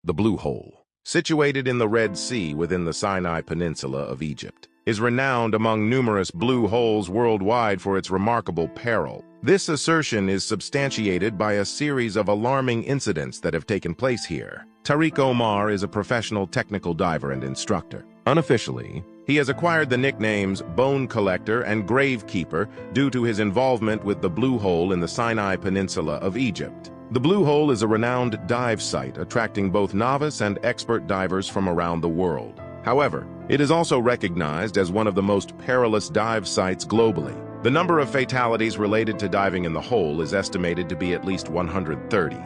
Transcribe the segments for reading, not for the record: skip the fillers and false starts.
The Blue Hole, situated in the Red Sea within the Sinai Peninsula of Egypt, is renowned among numerous blue holes worldwide for its remarkable peril. This assertion is substantiated by a series of alarming incidents that have taken place here. Tariq Omar is a professional technical diver and instructor. Unofficially, he has acquired the nicknames Bone Collector and Gravekeeper due to his involvement with the Blue Hole in the Sinai Peninsula of Egypt. The Blue Hole is a renowned dive site attracting both novice and expert divers from around the world. However, it is also recognized as one of the most perilous dive sites globally. The number of fatalities related to diving in the hole is estimated to be at least 130,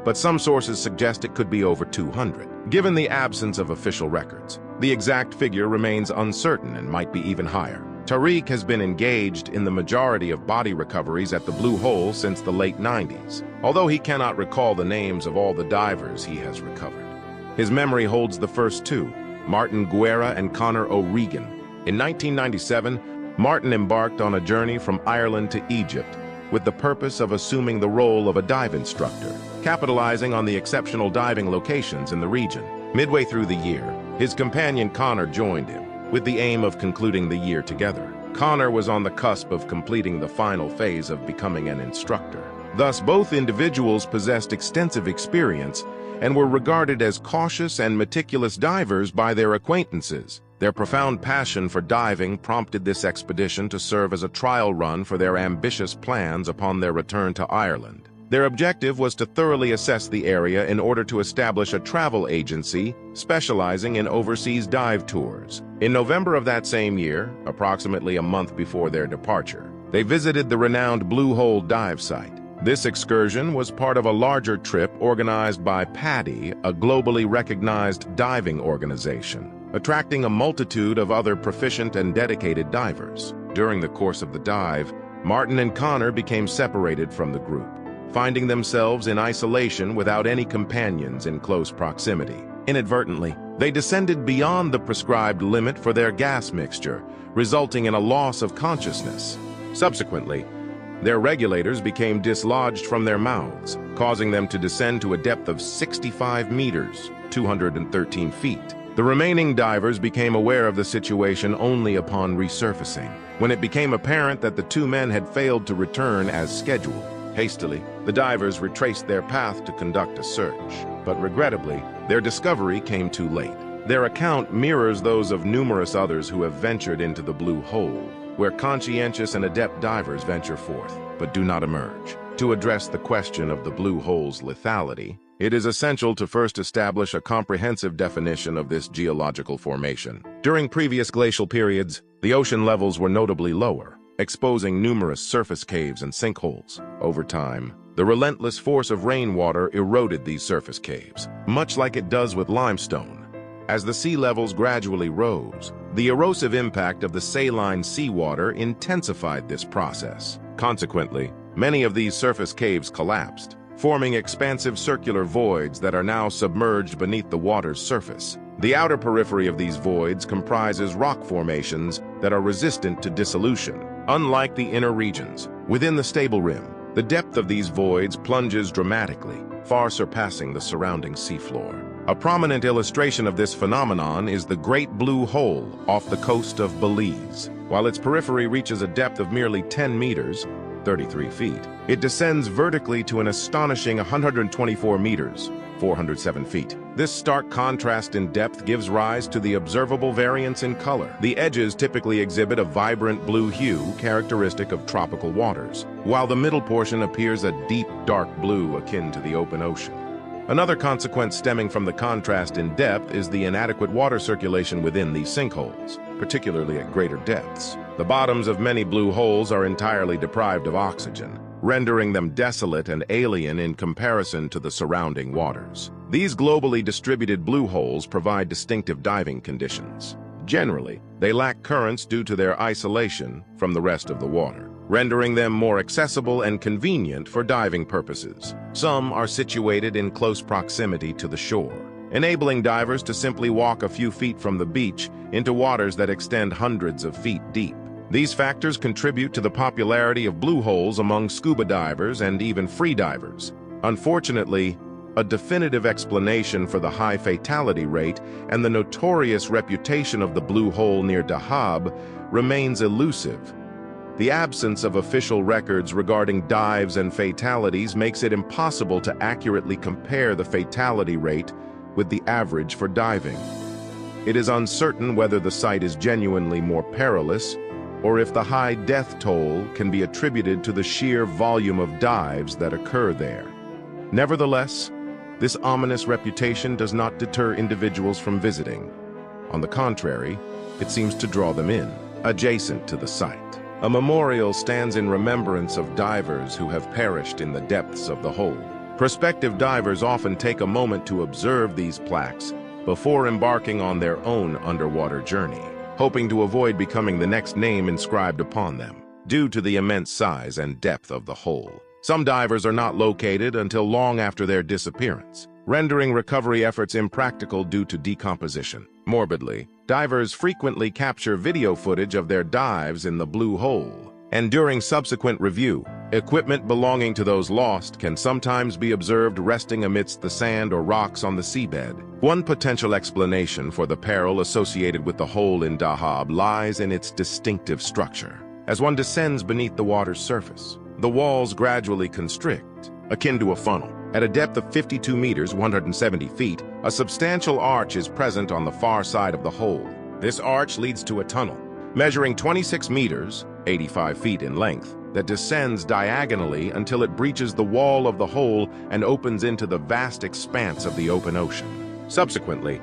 but some sources suggest it could be over 200. Given the absence of official records, the exact figure remains uncertain and might be even higher. Tariq has been engaged in the majority of body recoveries at the Blue Hole since the late 90s, although he cannot recall the names of all the divers he has recovered. His memory holds the first two, Martin Guerra and Conor O'Regan. In 1997, Martin embarked on a journey from Ireland to Egypt with the purpose of assuming the role of a dive instructor, capitalizing on the exceptional diving locations in the region. Midway through the year, his companion Conor joined him, with the aim of concluding the year together. Conor was on the cusp of completing the final phase of becoming an instructor. Thus, both individuals possessed extensive experience and were regarded as cautious and meticulous divers by their acquaintances. Their profound passion for diving prompted this expedition to serve as a trial run for their ambitious plans upon their return to Ireland. Their objective was to thoroughly assess the area in order to establish a travel agency specializing in overseas dive tours. In November of that same year, approximately a month before their departure, they visited the renowned Blue Hole dive site. This excursion was part of a larger trip organized by PADI, a globally recognized diving organization, attracting a multitude of other proficient and dedicated divers. During the course of the dive, Martin and Conor became separated from the group, finding themselves in isolation without any companions in close proximity. Inadvertently, they descended beyond the prescribed limit for their gas mixture, resulting in a loss of consciousness. Subsequently, their regulators became dislodged from their mouths, causing them to descend to a depth of 65 meters, 213 feet. The remaining divers became aware of the situation only upon resurfacing, when it became apparent that the two men had failed to return as scheduled. Hastily, the divers retraced their path to conduct a search, but regrettably, their discovery came too late. Their account mirrors those of numerous others who have ventured into the Blue Hole, where conscientious and adept divers venture forth, but do not emerge. To address the question of the Blue Hole's lethality, it is essential to first establish a comprehensive definition of this geological formation. During previous glacial periods, the ocean levels were notably lower, exposing numerous surface caves and sinkholes. Over time, the relentless force of rainwater eroded these surface caves, much like it does with limestone. As the sea levels gradually rose, the erosive impact of the saline seawater intensified this process. Consequently, many of these surface caves collapsed, forming expansive circular voids that are now submerged beneath the water's surface. The outer periphery of these voids comprises rock formations that are resistant to dissolution. Unlike the inner regions, within the stable rim, the depth of these voids plunges dramatically, far surpassing the surrounding seafloor. A prominent illustration of this phenomenon is the Great Blue Hole off the coast of Belize. While its periphery reaches a depth of merely 10 meters, 33 feet, it descends vertically to an astonishing 124 meters, 407 feet. This stark contrast in depth gives rise to the observable variance in color. The edges typically exhibit a vibrant blue hue characteristic of tropical waters, while the middle portion appears a deep, dark blue akin to the open ocean. Another consequence stemming from the contrast in depth is the inadequate water circulation within these sinkholes, particularly at greater depths. The bottoms of many blue holes are entirely deprived of oxygen, rendering them desolate and alien in comparison to the surrounding waters. These globally distributed blue holes provide distinctive diving conditions. Generally, they lack currents due to their isolation from the rest of the water, rendering them more accessible and convenient for diving purposes. Some are situated in close proximity to the shore, enabling divers to simply walk a few feet from the beach into waters that extend hundreds of feet deep. These factors contribute to the popularity of blue holes among scuba divers and even free divers. Unfortunately, a definitive explanation for the high fatality rate and the notorious reputation of the blue hole near Dahab remains elusive. The absence of official records regarding dives and fatalities makes it impossible to accurately compare the fatality rate with the average for diving. It is uncertain whether the site is genuinely more perilous or if the high death toll can be attributed to the sheer volume of dives that occur there. Nevertheless, this ominous reputation does not deter individuals from visiting. On the contrary, it seems to draw them in, adjacent to the site. A memorial stands in remembrance of divers who have perished in the depths of the hole. Prospective divers often take a moment to observe these plaques before embarking on their own underwater journey, hoping to avoid becoming the next name inscribed upon them, due to the immense size and depth of the hole. Some divers are not located until long after their disappearance, rendering recovery efforts impractical due to decomposition. Morbidly, divers frequently capture video footage of their dives in the blue hole, and during subsequent review, equipment belonging to those lost can sometimes be observed resting amidst the sand or rocks on the seabed. One potential explanation for the peril associated with the hole in Dahab lies in its distinctive structure. As one descends beneath the water's surface, the walls gradually constrict, akin to a funnel. At a depth of 52 meters, 170 feet, a substantial arch is present on the far side of the hole. This arch leads to a tunnel, measuring 26 meters, 85 feet in length, that descends diagonally until it breaches the wall of the hole and opens into the vast expanse of the open ocean. Subsequently,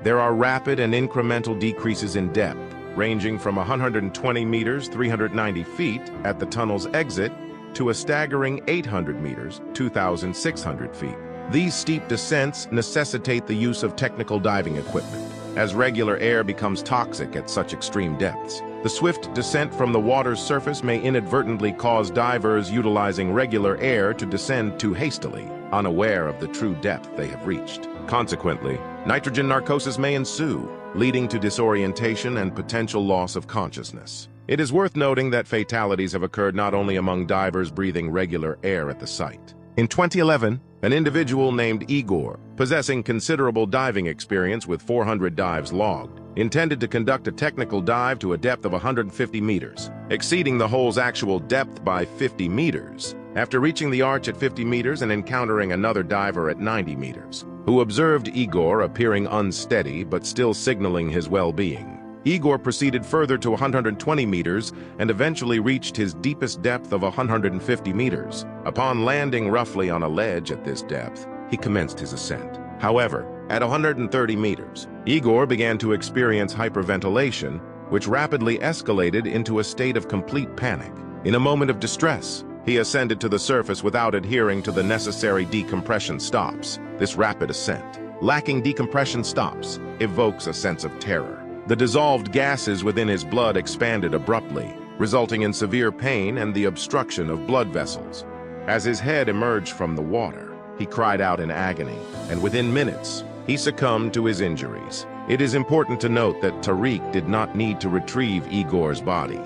there are rapid and incremental decreases in depth, ranging from 120 meters, 390 feet at the tunnel's exit, to a staggering 800 meters, 2,600 feet. These steep descents necessitate the use of technical diving equipment, as regular air becomes toxic at such extreme depths. The swift descent from the water's surface may inadvertently cause divers utilizing regular air to descend too hastily, unaware of the true depth they have reached. Consequently, nitrogen narcosis may ensue, leading to disorientation and potential loss of consciousness. It is worth noting that fatalities have occurred not only among divers breathing regular air at the site. In 2011, an individual named Igor, possessing considerable diving experience with 400 dives logged, intended to conduct a technical dive to a depth of 150 meters, exceeding the hole's actual depth by 50 meters. After reaching the arch at 50 meters and encountering another diver at 90 meters, who observed Igor appearing unsteady but still signaling his well-being, Igor proceeded further to 120 meters and eventually reached his deepest depth of 150 meters. Upon landing roughly on a ledge at this depth, he commenced his ascent. However, at 130 meters, Igor began to experience hyperventilation, which rapidly escalated into a state of complete panic. In a moment of distress, he ascended to the surface without adhering to the necessary decompression stops. This rapid ascent, lacking decompression stops, evokes a sense of terror. The dissolved gases within his blood expanded abruptly, resulting in severe pain and the obstruction of blood vessels. As his head emerged from the water, he cried out in agony, and within minutes, he succumbed to his injuries. It is important to note that Tariq did not need to retrieve Igor's body.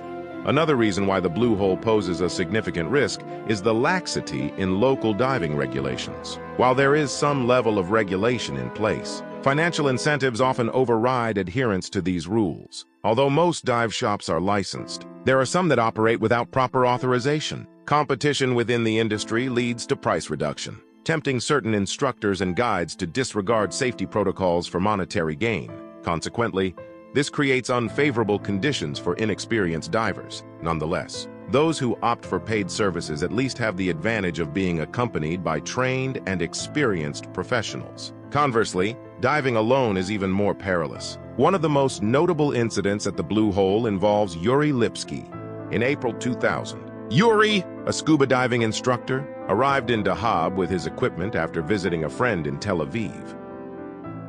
Another reason why the blue hole poses a significant risk is the laxity in local diving regulations. While there is some level of regulation in place, financial incentives often override adherence to these rules. Although most dive shops are licensed, there are some that operate without proper authorization. Competition within the industry leads to price reduction, tempting certain instructors and guides to disregard safety protocols for monetary gain. Consequently, this creates unfavorable conditions for inexperienced divers. Nonetheless, those who opt for paid services at least have the advantage of being accompanied by trained and experienced professionals. Conversely, diving alone is even more perilous. One of the most notable incidents at the Blue Hole involves Yuri Lipski. In April 2000, Yuri, a scuba diving instructor, arrived in Dahab with his equipment after visiting a friend in Tel Aviv.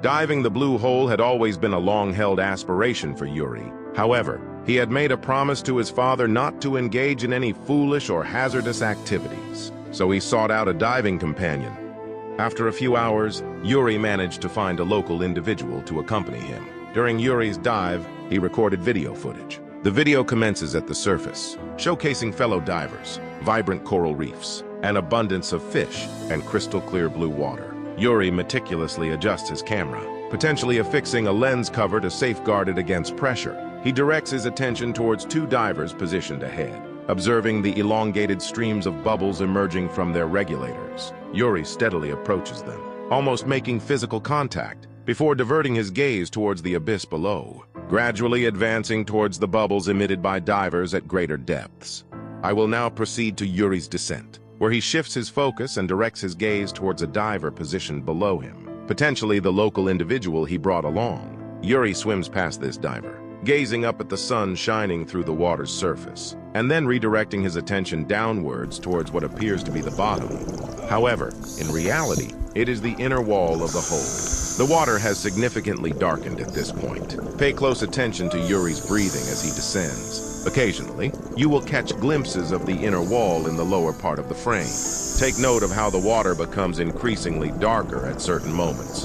Diving the Blue Hole had always been a long-held aspiration for Yuri. However, he had made a promise to his father not to engage in any foolish or hazardous activities, so he sought out a diving companion. After a few hours, Yuri managed to find a local individual to accompany him. During Yuri's dive, he recorded video footage. The video commences at the surface, showcasing fellow divers, vibrant coral reefs, an abundance of fish, and crystal-clear blue water. Yuri meticulously adjusts his camera, potentially affixing a lens cover to safeguard it against pressure. He directs his attention towards two divers positioned ahead, observing the elongated streams of bubbles emerging from their regulators. Yuri steadily approaches them, almost making physical contact, before diverting his gaze towards the abyss below, gradually advancing towards the bubbles emitted by divers at greater depths. I will now proceed to Yuri's descent, where he shifts his focus and directs his gaze towards a diver positioned below him, potentially the local individual he brought along. Yuri swims past this diver, gazing up at the sun shining through the water's surface, and then redirecting his attention downwards towards what appears to be the bottom. However, in reality, it is the inner wall of the hole. The water has significantly darkened at this point. Pay close attention to Yuri's breathing as he descends. Occasionally, you will catch glimpses of the inner wall in the lower part of the frame. Take note of how the water becomes increasingly darker at certain moments.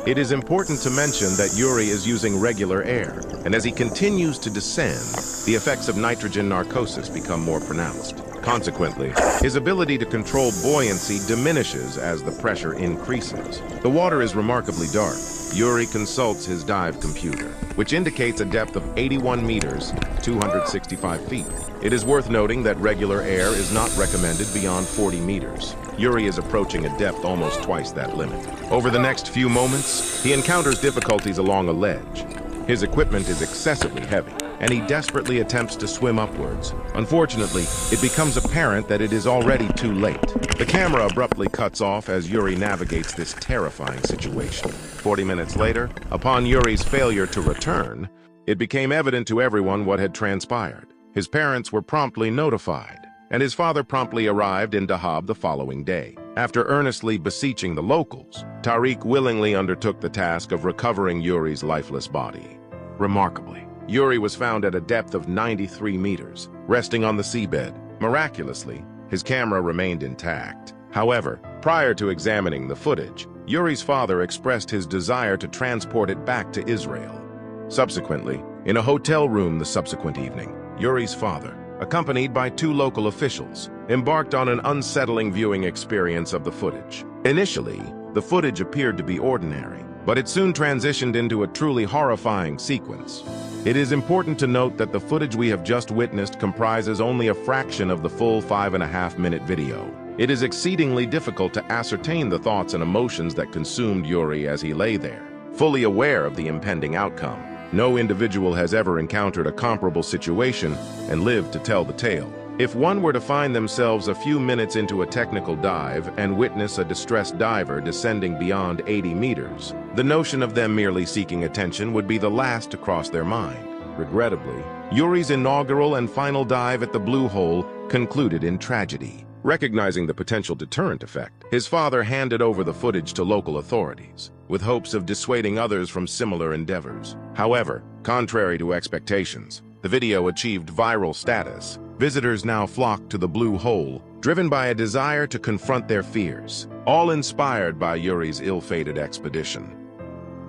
It is important to mention that Yuri is using regular air, and as he continues to descend, the effects of nitrogen narcosis become more pronounced. Consequently, his ability to control buoyancy diminishes as the pressure increases. The water is remarkably dark. Yuri consults his dive computer, which indicates a depth of 81 meters, 265 feet. It is worth noting that regular air is not recommended beyond 40 meters. Yuri is approaching a depth almost twice that limit. Over the next few moments, he encounters difficulties along a ledge. His equipment is excessively heavy, and he desperately attempts to swim upwards. Unfortunately, it becomes apparent that it is already too late. The camera abruptly cuts off as Yuri navigates this terrifying situation. 40 minutes later, upon Yuri's failure to return, it became evident to everyone what had transpired. His parents were promptly notified, and his father promptly arrived in Dahab the following day. After earnestly beseeching the locals, Tariq willingly undertook the task of recovering Yuri's lifeless body. Remarkably, Yuri was found at a depth of 93 meters, resting on the seabed. Miraculously, his camera remained intact. However, prior to examining the footage, Yuri's father expressed his desire to transport it back to Israel. Subsequently, in a hotel room the subsequent evening, Yuri's father, accompanied by two local officials, embarked on an unsettling viewing experience of the footage. Initially, the footage appeared to be ordinary, but it soon transitioned into a truly horrifying sequence. It is important to note that the footage we have just witnessed comprises only a fraction of the full 5.5-minute video. It is exceedingly difficult to ascertain the thoughts and emotions that consumed Yuri as he lay there, fully aware of the impending outcome. No individual has ever encountered a comparable situation and lived to tell the tale. If one were to find themselves a few minutes into a technical dive and witness a distressed diver descending beyond 80 meters, the notion of them merely seeking attention would be the last to cross their mind. Regrettably, Yuri's inaugural and final dive at the Blue Hole concluded in tragedy. Recognizing the potential deterrent effect, his father handed over the footage to local authorities, with hopes of dissuading others from similar endeavors. However, contrary to expectations, the video achieved viral status. Visitors now flocked to the Blue Hole, driven by a desire to confront their fears, all inspired by Yuri's ill-fated expedition.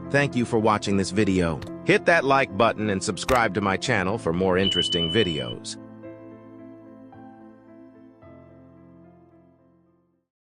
Thank you for watching this video. Hit that like button and subscribe to my channel for more interesting videos.